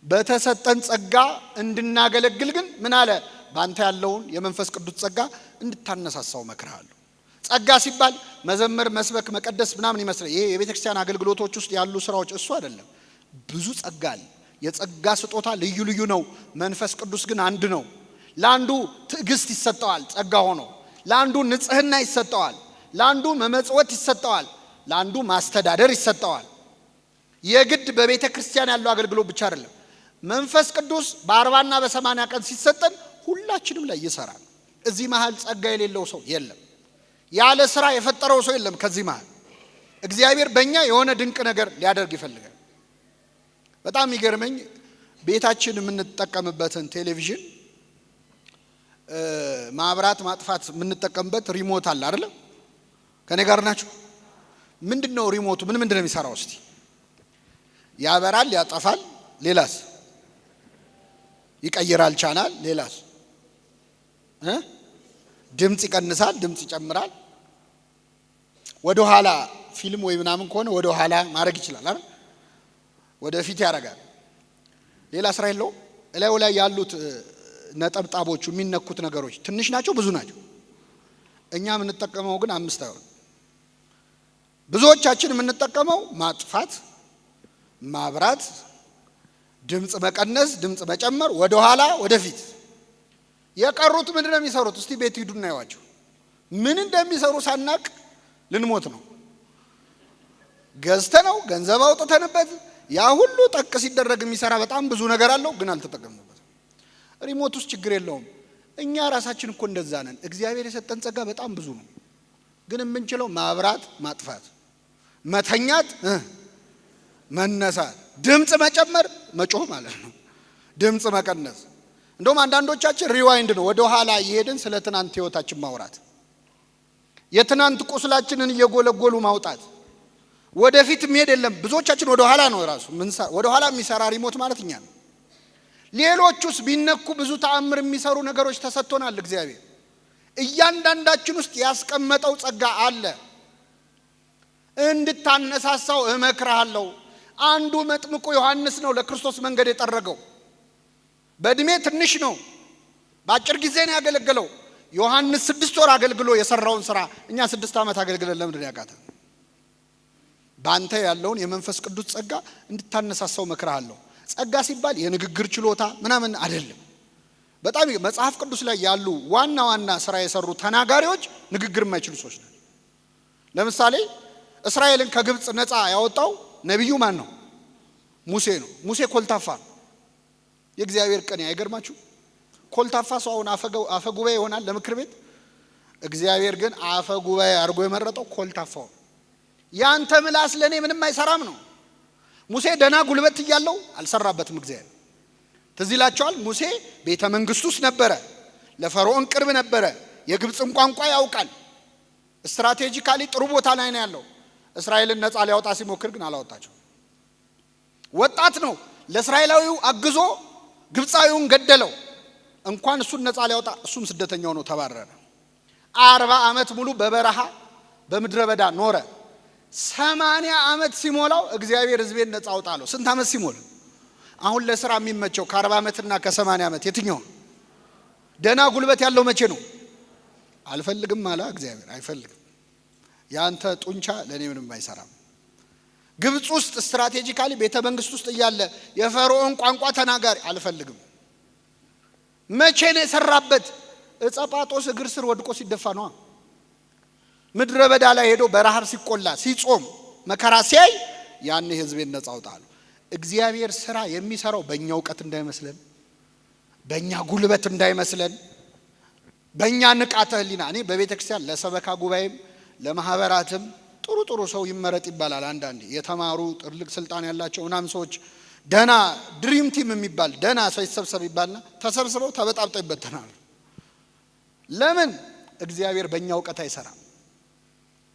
[SPEAKER 1] በተሰጠን ጸጋ እንድናገለግል ግን ምን አለ? ባንተ ያለውን የመንፈስ ቅዱስ ጸጋ እንድታነሳሳው እመክርሃለሁ። ጸጋ ሲባል መዘመር፣ መስበክ፣ መቀደስ ምናምን ይመስላል። ይሄ የቤተክርስቲያን አገልግሎቶች ውስጥ ያሉ ስራዎች እሱ አይደለም። ብዙ ጸጋ አለ። የጸጋ ስጦታ ልዩ ልዩ ነው። መንፈስ ቅዱስ ግን አንድ ነው። ለአንዱ ትዕግስት ይሰጠዋል ጸጋ ሆኖ፣ ለአንዱ ንጽህና ይሰጠዋል፣ ለአንዱ መመጽወት ይሰጠዋል፣ ለአንዱ ማስተዳደር ይሰጠዋል። የግድ በቤተ ክርስቲያን ያለው አገልግሎት ብቻ አይደለም። መንፈስ ቅዱስ በ40ና በ80 ቀን ሲሰጠን ሁላችንም ላይ ይሰራል። እዚህ መሃል ጸጋ የሌለው ሰው የለም። ያለ ስራ የፈጠረው ሰው የለም። ከዚህ መሃል እግዚአብሔር በእኛ የሆነ ድንቅ ነገር ሊያደርግ ይፈልጋል። በጣም የሚገርመኝ ቤታችን የምንጠቀምበትን ቴሌቪዥን ማብራት ማጥፋት የምንጠቀምበት ሪሞት አለ አይደል? ከኔ ጋር ናችሁ? ምንድነው ሪሞቱ? ምንድነው የሚሰራው? እስቲ ያበራል፣ ያጠፋል፣ ሌላስ? ይቀይራል ቻናል፣ ሌላስ? ድምጽ ይቀንሳል፣ ድምጽ ይጨምራል። ወደ ኋላ ፊልም ወይ ምናምን ከሆነ ወደ ኋላ ማድረግ ይችላል አይደል? ወደፊት ያደርጋል። ሌላ ስራ የለውም። እላዩ ላይ ያሉት ነጠብጣቦቹ የሚነኩት ነገሮች ትንሽ ናቸው ብዙ ናቸው? እኛ የምንጠቀመው ግን 5 አይሆን። ብዙዎቻችን የምንጠቀመው ማጥፋት፣ ማብራት፣ ድምጽ መቀነስ፣ ድምጽ መጨመር፣ ወደ ኋላ ወደፊት። የቀሩት ምንድነው የሚሰሩት? እስቲ ቤት ሂዱና ያዋቸው። ምን እንደሚሰሩ ሳናቅ ልንሞት ነው። ገዝተነው ገንዘብ አውጥተንበት ያ ሁሉ ጠቅ ሲደረግ የሚሰራ በጣም ብዙ ነገር አለው፣ ግን አልተጠቀምንበትም። ሪሞት ውስጥ ችግር የለውም። እኛ ራሳችን እኮ እንደዛ ነን። እግዚአብሔር የሰጠን ጸጋ በጣም ብዙ ነው፣ ግን የምንችለው ማብራት፣ ማጥፋት፣ መተኛት፣ መነሳት፣ ድምጽ መጨመር፣ መጮህ ማለት ነው፣ ድምጽ መቀነስ እንደውም አንዳንዶቻችን ሪዋይንድ ነው ወደ ኋላ እየሄድን ስለ ትናንት ህይወታችን ማውራት፣ የትናንት ቁስላችንን እየጎለጎሉ ማውጣት። ወደፊት መሄድ የለም። ብዙዎቻችን ወደ ኋላ ነው ራሱ ወደ ኋላ የሚሰራ ሪሞት ማለት እኛ ነው። ሌሎቹስ ቢነኩ ብዙ ተአምር የሚሰሩ ነገሮች ተሰጥቶናል። እግዚአብሔር እያንዳንዳችን ውስጥ ያስቀመጠው ጸጋ አለ። እንድታነሳሳው እመክርሃለሁ። አንዱ መጥምቁ ዮሐንስ ነው ለክርስቶስ መንገድ የጠረገው። በእድሜ ትንሽ ነው፣ በአጭር ጊዜ ነው ያገለገለው። ዮሐንስ 6 ወር አገልግሎ የሰራውን ስራ እኛ 6 ዓመት አገልግለን ለምንድን ያቃተን? ባንተ ያለውን የመንፈስ ቅዱስ ጸጋ እንድታነሳሳው እመክርሃለሁ። ጸጋ ሲባል የንግግር ችሎታ ምናምን አይደለም። በጣም መጽሐፍ ቅዱስ ላይ ያሉ ዋና ዋና ስራ የሰሩ ተናጋሪዎች ንግግር የማይችሉ ሰዎች ናቸው። ለምሳሌ እስራኤልን ከግብጽ ነፃ ያወጣው ነብዩ ማን ነው? ሙሴ ነው። ሙሴ ኮልታፋ ነው። የእግዚአብሔር ቀን አይገርማችሁ? ኮልታፋ ሰው አሁን አፈ ጉባኤ ይሆናል ለምክር ቤት። እግዚአብሔር ግን አፈ ጉባኤ አድርጎ የመረጠው ኮልታፋው። ያንተ ምላስ ለኔ ምንም አይሰራም ነው። ሙሴ ደና ጉልበት እያለው አልሰራበትም እግዚአብሔር። ትዝ ይላችኋል? ሙሴ ቤተ መንግስት ውስጥ ነበረ፣ ለፈርዖን ቅርብ ነበረ፣ የግብጽን ቋንቋ ያውቃል። ስትራቴጂካሊ ጥሩ ቦታ ላይ ነው ያለው። እስራኤልን ነፃ ሊያወጣ ሲሞክር ግን አላወጣቸው። ወጣት ነው፣ ለእስራኤላዊው አግዞ ግብፃዊውን ገደለው። እንኳን እሱን ነፃ ሊያወጣ እሱም ስደተኛው ነው፣ ተባረረ። 40 ዓመት ሙሉ በበረሃ በምድረ በዳ ኖረ። 80 ዓመት ሲሞላው እግዚአብሔር ሕዝቤን ነፃ አውጣለው። ስንት ዓመት ሲሞላ? አሁን ለሥራ የሚመቸው ከ40 ዓመትና ከ80 ዓመት የትኛው? ደና ጉልበት ያለው መቼ ነው? አልፈልግም አለ እግዚአብሔር። አይፈልግም። ያንተ ጡንቻ ለኔ ምንም አይሰራም። ግብጽ ውስጥ ስትራቴጂካሊ ቤተ መንግስት ውስጥ እያለ የፈርዖን ቋንቋ ተናጋሪ አልፈልግም። መቼ ነው የሰራበት? እጸጳጦስ እግር ስር ወድቆ ሲደፋ ነው። ምድረ በዳ ላይ ሄዶ በረሃብ ሲቆላ ሲጾም መከራ ሲያይ ያኔ ህዝቤን ነፃ አውጣለሁ። እግዚአብሔር ስራ የሚሰራው በእኛ እውቀት እንዳይመስለን፣ በእኛ ጉልበት እንዳይመስለን፣ በእኛ ንቃተ ህሊና። እኔ በቤተ ክርስቲያን ለሰበካ ጉባኤም ለማህበራትም ጥሩ ሰው ይመረጥ ይባላል። አንዳንዴ የተማሩ ትልቅ ስልጣን ያላቸው ምናምን ሰዎች ደና ድሪም ቲም የሚባል ደና ሰው ይሰብሰብ ይባልና ተሰብስበው ተበጣብጠው ይበተናሉ። ለምን? እግዚአብሔር በእኛ እውቀት አይሰራም።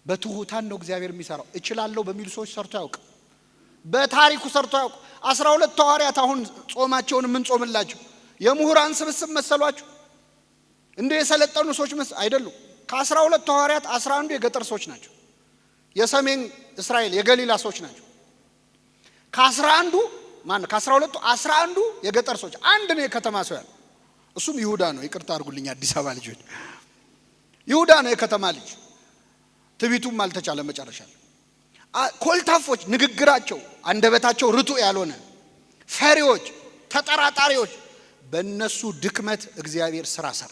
[SPEAKER 1] በትሁታን ነው እግዚአብሔር የሚሰራው። እችላለሁ በሚሉ ሰዎች ሰርቶ ያውቅ። በታሪኩ ሰርቶ ያውቅ። 12 ሐዋርያት አሁን ጾማቸውን ምን ጾምላቸው የምሁራን ስብስብ መሰሏችሁ? እንደ የሰለጠኑ ሰዎች አይደሉም። ከ12 ሐዋርያት 11 የገጠር ሰዎች ናቸው። የሰሜን እስራኤል የገሊላ ሰዎች ናቸው። ከ11ዱ ማነው? ከ12ቱ 11ዱ የገጠር ሰዎች፣ አንድ ነው የከተማ ሰው ያለው። እሱም ይሁዳ ነው። ይቅርታ አድርጉልኝ አዲስ አበባ ልጆች፣ ይሁዳ ነው የከተማ ልጅ። ትቢቱም አልተቻለ መጨረሻ። ኮልታፎች፣ ንግግራቸው አንደበታቸው ርቱ ያልሆነ ፈሪዎች፣ ተጠራጣሪዎች፣ በእነሱ ድክመት እግዚአብሔር ስራ ሰራ።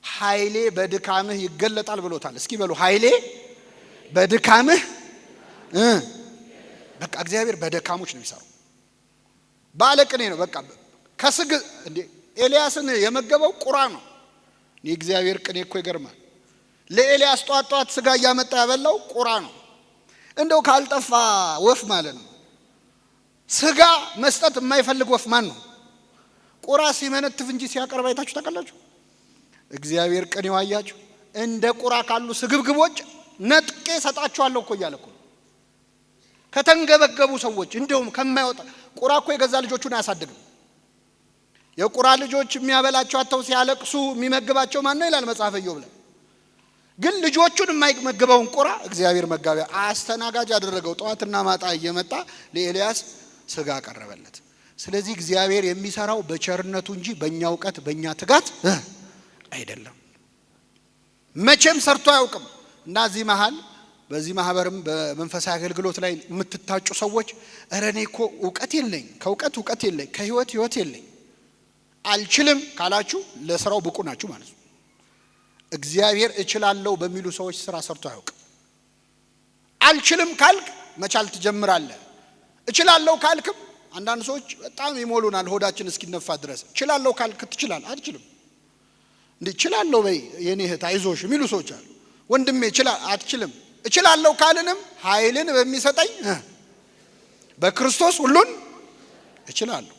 [SPEAKER 1] ኃይሌ በድካምህ ይገለጣል ብሎታል። እስኪ በሉ ኃይሌ በድካምህ። በቃ እግዚአብሔር በደካሞች ነው የሚሰራው። ባለቅኔ ነው። በቃ ከስግ እንዴ ኤልያስን የመገበው ቁራ ነው። የእግዚአብሔር ቅኔ እኮ ይገርማል። ለኤልያስ ጧት ስጋ እያመጣ ያበላው ቁራ ነው። እንደው ካልጠፋ ወፍ ማለት ነው። ስጋ መስጠት የማይፈልግ ወፍ ማን ነው? ቁራ ሲመነትፍ እንጂ ሲያቀርብ አይታችሁ ታውቃላችሁ? እግዚአብሔር ቅኔው አያችሁ። እንደ ቁራ ካሉ ስግብግቦች ነጥቄ ሰጣችኋለሁ እኮ እያለ እኮ ከተንገበገቡ ሰዎች እንደውም ከማይወጣ ቁራ እኮ የገዛ ልጆቹን አያሳድግም። የቁራ ልጆች የሚያበላቸው አጥተው ሲያለቅሱ የሚመግባቸው ማን ነው ይላል መጽሐፈ ኢዮብ ላይ። ግን ልጆቹን የማይመግበውን ቁራ እግዚአብሔር መጋቢያ አስተናጋጅ አደረገው። ጠዋትና ማታ እየመጣ ለኤልያስ ስጋ አቀረበለት። ስለዚህ እግዚአብሔር የሚሰራው በቸርነቱ እንጂ በእኛ እውቀት በእኛ ትጋት አይደለም። መቼም ሰርቶ አያውቅም። እና እዚህ መሃል በዚህ ማህበርም በመንፈሳዊ አገልግሎት ላይ የምትታጩ ሰዎች እረ እኔ እኮ እውቀት የለኝ፣ ከእውቀት የለኝ፣ ከህይወት የለኝ አልችልም ካላችሁ ለስራው ብቁ ናችሁ ማለት ነው። እግዚአብሔር እችላለሁ በሚሉ ሰዎች ስራ ሰርቶ አያውቅም። አልችልም ካልክ መቻል ትጀምራለህ። እችላለሁ ካልክም አንዳንድ ሰዎች በጣም ይሞሉናል ሆዳችን እስኪነፋ ድረስ። እችላለሁ ካልክ ትችላለህ። አትችልም እንዴ? እችላለሁ በይ የኔ እህት አይዞሽ የሚሉ ሰዎች አሉ። ወንድሜ አትችልም። እችላለሁ ካልንም ኃይልን በሚሰጠኝ በክርስቶስ ሁሉን እችላለሁ።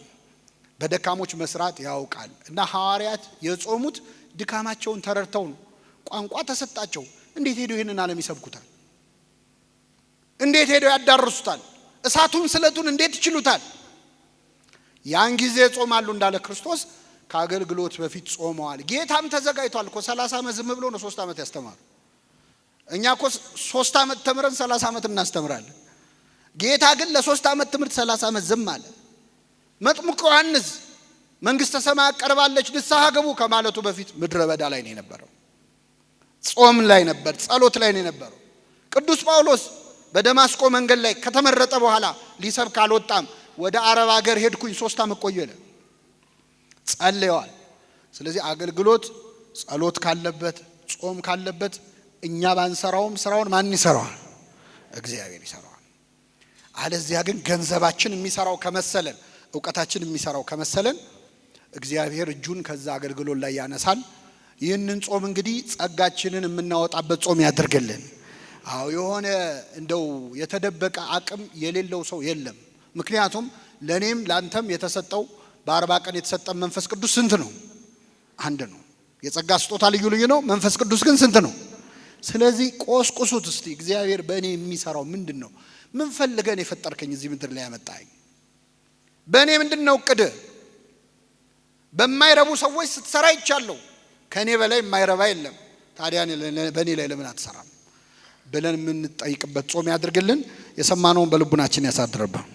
[SPEAKER 1] በደካሞች መስራት ያውቃል። እና ሐዋርያት የጾሙት ድካማቸውን ተረድተው ነው። ቋንቋ ተሰጣቸው። እንዴት ሄደው ይሄንን ዓለም ይሰብኩታል? እንዴት ሄደው ያዳርሱታል? እሳቱን ስለቱን እንዴት ይችሉታል? ያን ጊዜ ጾማሉ እንዳለ ክርስቶስ ከአገልግሎት በፊት ጾመዋል። ጌታም ተዘጋጅቷል እኮ 30 ዓመት ዝም ብሎ ነው 3 ዓመት ያስተማሩ። እኛ እኮ 3 ዓመት ተምረን 30 ዓመት እናስተምራለን። ጌታ ግን ለ3 ዓመት ትምህርት 30 ዓመት ዝም አለ። መጥምቁ ዮሐንስ መንግስተ ሰማያት ቀርባለች ንስሐ ገቡ ከማለቱ በፊት ምድረ በዳ ላይ ነው የነበረው። ጾም ላይ ነበር፣ ጸሎት ላይ ነው የነበረው። ቅዱስ ጳውሎስ በደማስቆ መንገድ ላይ ከተመረጠ በኋላ ሊሰብክ አልወጣም። ወደ አረብ ሀገር ሄድኩኝ 3 ዓመት ቆየለ። ጸልየዋል። ስለዚህ አገልግሎት ጸሎት ካለበት ጾም ካለበት እኛ ባንሰራውም ስራውን ማን ይሰራዋል? እግዚአብሔር ይሰራዋል። አለዚያ ግን ገንዘባችን የሚሰራው ከመሰለን ዕውቀታችን የሚሰራው ከመሰለን እግዚአብሔር እጁን ከዛ አገልግሎት ላይ ያነሳል። ይህንን ጾም እንግዲህ ጸጋችንን የምናወጣበት ጾም ያድርግልን። አዎ የሆነ እንደው የተደበቀ አቅም የሌለው ሰው የለም። ምክንያቱም ለኔም ላንተም የተሰጠው በ40 ቀን የተሰጠን መንፈስ ቅዱስ ስንት ነው? አንድ ነው። የጸጋ ስጦታ ልዩ ልዩ ነው። መንፈስ ቅዱስ ግን ስንት ነው? ስለዚህ ቆስቁሱት እስቲ። እግዚአብሔር በእኔ የሚሰራው ምንድነው? ምን ፈልገን የፈጠርከኝ እዚህ ምድር ላይ ያመጣኝ? በእኔ ምንድነው እቅድ? በማይረቡ ሰዎች ስትሰራ ይቻለው ከኔ በላይ የማይረባ የለም። ታዲያ በእኔ ላይ ለምን አትሰራም ብለን የምንጠይቅበት ጾም ያድርግልን። የሰማነውን በልቡናችን ያሳድርብን።